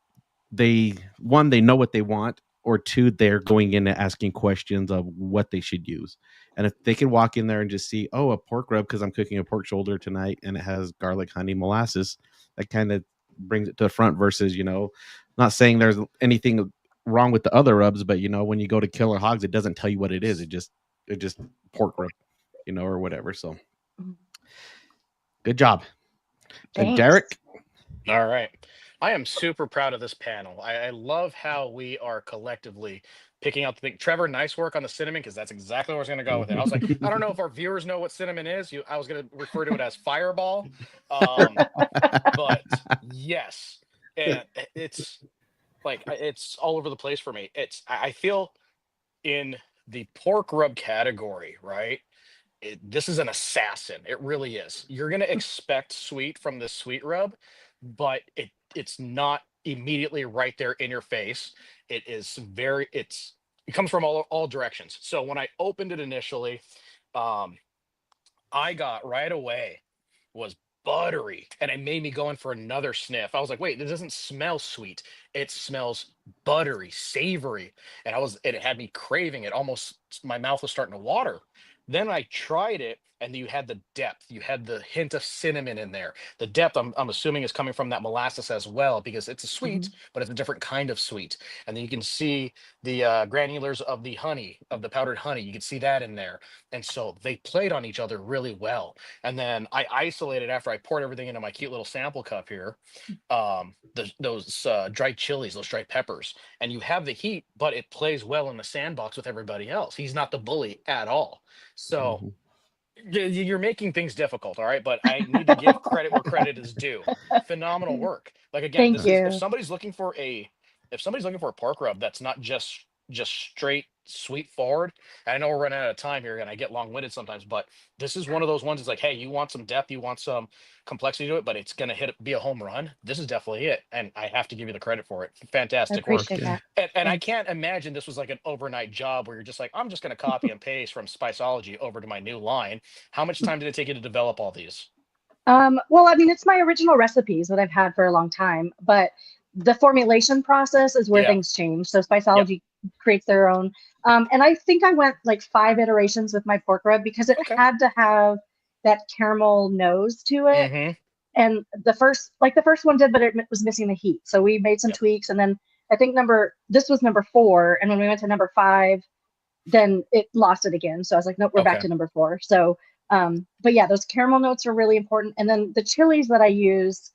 they know what they want, or two, they're going in and asking questions of what they should use. And if they can walk in there and just see, oh, a pork rub, because I'm cooking a pork shoulder tonight and it has garlic, honey, molasses, that kind of brings it to the front versus, not saying there's anything wrong with the other rubs, but when you go to Killer Hogs, it doesn't tell you what it is. It just pork rub, or whatever. So good job. And Derek. All right. I am super proud of this panel. I love how we are collectively picking out the thing. Trevor, nice work on the cinnamon, because that's exactly where I was going to go with it. I was like, I don't know if our viewers know what cinnamon is. I was going to refer to it as Fireball. But yes, and it's like, it's all over the place for me. I feel in the pork rub category, right? This is an assassin. It really is. You're going to expect sweet from the sweet rub, but it's not immediately right there in your face. It comes from all directions. So when I opened it initially, I got right away was buttery, and it made me go in for another sniff. I was like, wait, it doesn't smell sweet. It smells buttery, savory. And it had me craving it. Almost my mouth was starting to water. Then I tried it, and you had the depth. You had the hint of cinnamon in there. The depth, I'm assuming, is coming from that molasses as well, because it's a sweet, but it's a different kind of sweet. And then you can see the granulars of the honey, of the powdered honey. You can see that in there. And so they played on each other really well. And then I isolated, after I poured everything into my cute little sample cup here, those dried chilies, those dried peppers. And you have the heat, but it plays well in the sandbox with everybody else. He's not the bully at all. So you're making things difficult, all right? But I need to give credit where credit is due. Phenomenal work. Like, again, if somebody's looking for a pork rub that's not just straight sweet forward, and I know we're running out of time here and I get long-winded sometimes, but this is one of those ones. It's like, hey, you want some depth, you want some complexity to it, but it's gonna be a home run. This is definitely it, and I have to give you the credit for it. Fantastic work. And I can't imagine this was like an overnight job where you're just like, I'm just gonna copy and paste from Spiceology over to my new line. How much time did it take you to develop all these? Well, I mean, it's my original recipes that I've had for a long time, but the formulation process is where things change. So Spiceology creates their own. And I think I went like 5 iterations with my pork rub, because it had to have that caramel nose to it. And the first one did, but it was missing the heat. So we made some tweaks, and then I think this was number 4. And when we went to number 5, then it lost it again. So I was like, nope, we're back to number 4. So But yeah, those caramel notes are really important. And then the chilies that I use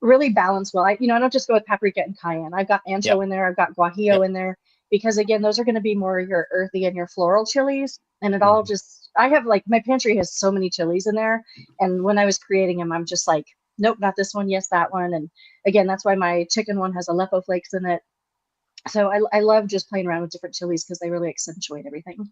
really balance well. I don't just go with paprika and cayenne. I've got ancho in there. I've got guajillo in there, because again, those are going to be more your earthy and your floral chilies. And it all just, I have like, my pantry has so many chilies in there. And when I was creating them, I'm just like, nope, not this one. Yes, that one. And again, that's why my chicken one has Aleppo flakes in it. So I love just playing around with different chilies because they really accentuate everything.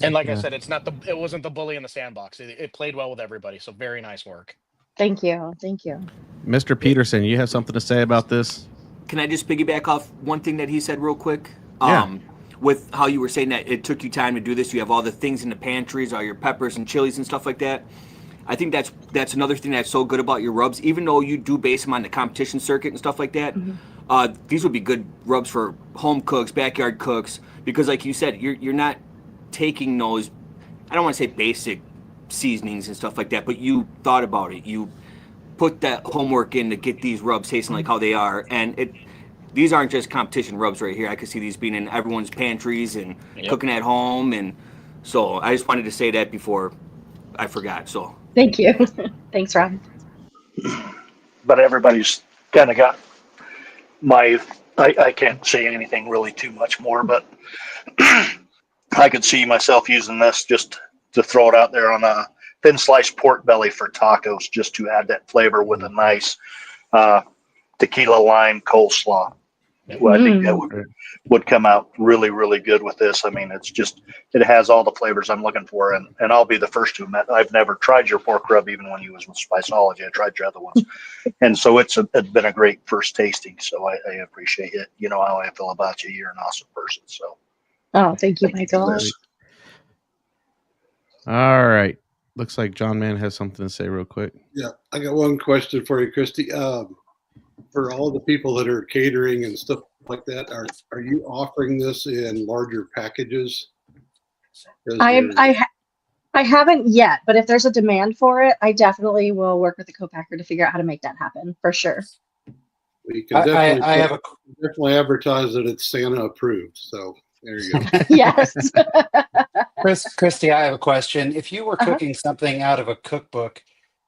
And like I said, it wasn't the bully in the sandbox. It played well with everybody. So very nice work. Thank you. Thank you. Mr. Peterson, you have something to say about this? Can I just piggyback off one thing that he said real quick? Yeah. With how you were saying that it took you time to do this. You have all the things in the pantries, all your peppers and chilies and stuff like that. I think that's another thing that's so good about your rubs. Even though you do base them on the competition circuit and stuff like that, these would be good rubs for home cooks, backyard cooks, because like you said, you're not taking those, I don't want to say basic seasonings and stuff like that, but you thought about it. You put that homework in to get these rubs tasting like how they are, and these aren't just competition rubs right here. I could see these being in everyone's pantries and cooking at home, and so I just wanted to say that before I forgot. So thank you. Thanks, Rob. But everybody's kind of got I can't say anything really too much more, but I could see myself using this just to throw it out there on a thin sliced pork belly for tacos, just to add that flavor with a nice tequila lime coleslaw. Well, I think that would come out really, really good with this. I mean, it has all the flavors I'm looking for, and I'll be the first to admit I've never tried your pork rub, even when you was with Spiceology. I tried your other ones, and so it's been a great first tasting. So I appreciate it. You know how I feel about you. You're an awesome person. So, thank you, Michael. All right. Looks like John Mann has something to say real quick. Yeah, I got one question for you, Christie. For all the people that are catering and stuff like that, are you offering this in larger packages? I haven't yet, but if there's a demand for it, I definitely will work with the co-packer to figure out how to make that happen for sure. We can definitely advertise that it's Santa approved. So there you go. Yes. Christie, I have a question. If you were cooking something out of a cookbook,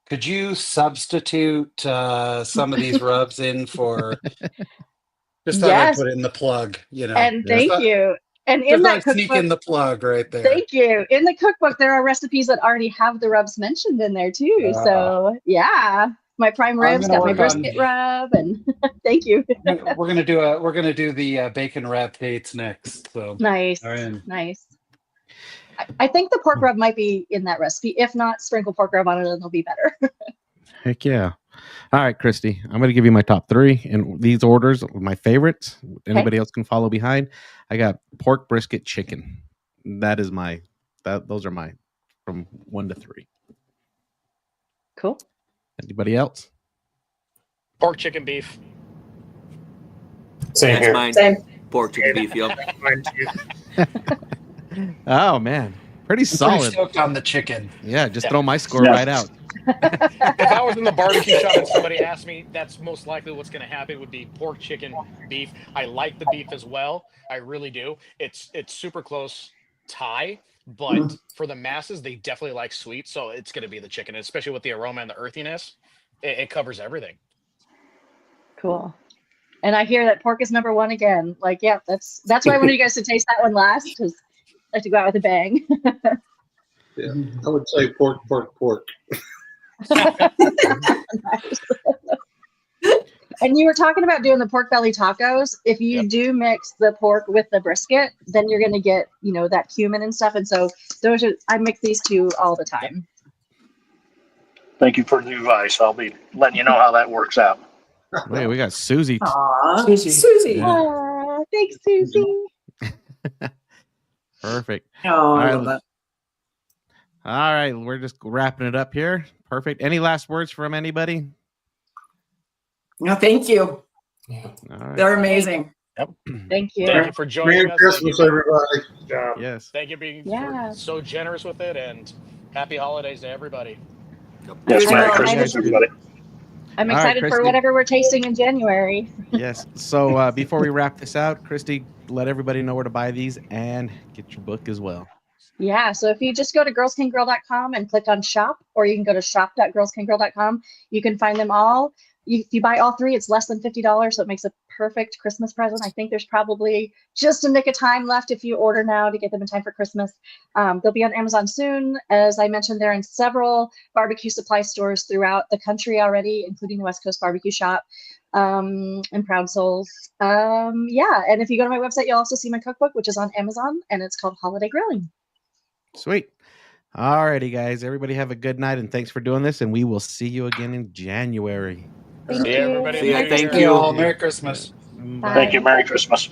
could you substitute some of these rubs in for? Just thought I'd put it in the plug, And thank you. And in that cookbook, sneak in the plug right there. Thank you. In the cookbook, there are recipes that already have the rubs mentioned in there too. So yeah, my prime ribs got my brisket rub, and thank you. We're gonna do the bacon wrap dates next. So nice. Nice. I think the pork rub might be in that recipe. If not, sprinkle pork rub on it and it'll be better. Heck yeah. All right, Christie, I'm going to give you my top 3 in these orders, my favorites. Anybody else can follow behind. I got pork, brisket, chicken. Those are my from 1 to 3. Cool. Anybody else? Pork, chicken, beef. Same that's here. mine. Same. Pork, chicken, beef. Yep. Mine too. Oh man, pretty I'm solid. pretty stoked on the chicken. Yeah, just throw my score right out. If I was in the barbecue shop and somebody asked me, that's most likely what's going to happen would be pork, chicken, beef. I like the beef as well. I really do. It's super close tie, but for the masses, they definitely like sweet. So it's going to be the chicken, especially with the aroma and the earthiness. It covers everything. Cool. And I hear that pork is number 1 again. Like, yeah, that's why I wanted you guys to taste that one last, because I like to go out with a bang. Yeah, I would say pork. And you were talking about doing the pork belly tacos. If you do mix the pork with the brisket, then you're going to get, that cumin and stuff. And so I mix these two all the time. Thank you for the advice. I'll be letting you know how that works out. Wait, we got Susie. Aw, Susie. Yeah. Aw, thanks, Susie. Perfect. Oh, I love that. All right, we're just wrapping it up here. Perfect. Any last words from anybody? No, thank you. Yeah. All right. They're amazing. Yep. Thank you. Thank you for joining Merry us. Christmas, everybody. Good job. Yes. Thank you for being Yeah. so generous with it, and happy holidays to everybody. Yes, Merry Well, Christmas, everybody. I'm All right, excited for Christy. whatever we're tasting in January. Yes. So before we wrap this out, Christy, let everybody know where to buy these and get your book as well. Yeah, so if you just go to girlscangrill.com and click on shop, or you can go to shop.girlscangrill.com, you can find them all. If you buy all three, it's less than $50, so it makes a perfect Christmas present. I think there's probably just a nick of time left if you order now to get them in time for Christmas. They'll be on Amazon soon. As I mentioned, they're in several barbecue supply stores throughout the country already, including the West Coast Barbecue Shop and Proud Souls. Yeah, and if you go to my website, you'll also see my cookbook, which is on Amazon, and it's called Holiday Grilling. Sweet. All righty, guys. Everybody have a good night, and thanks for doing this, and we will see you again in January. Thank you. Everybody. See ya. Thank Thank you all. Merry Christmas. Thank you. Merry Christmas.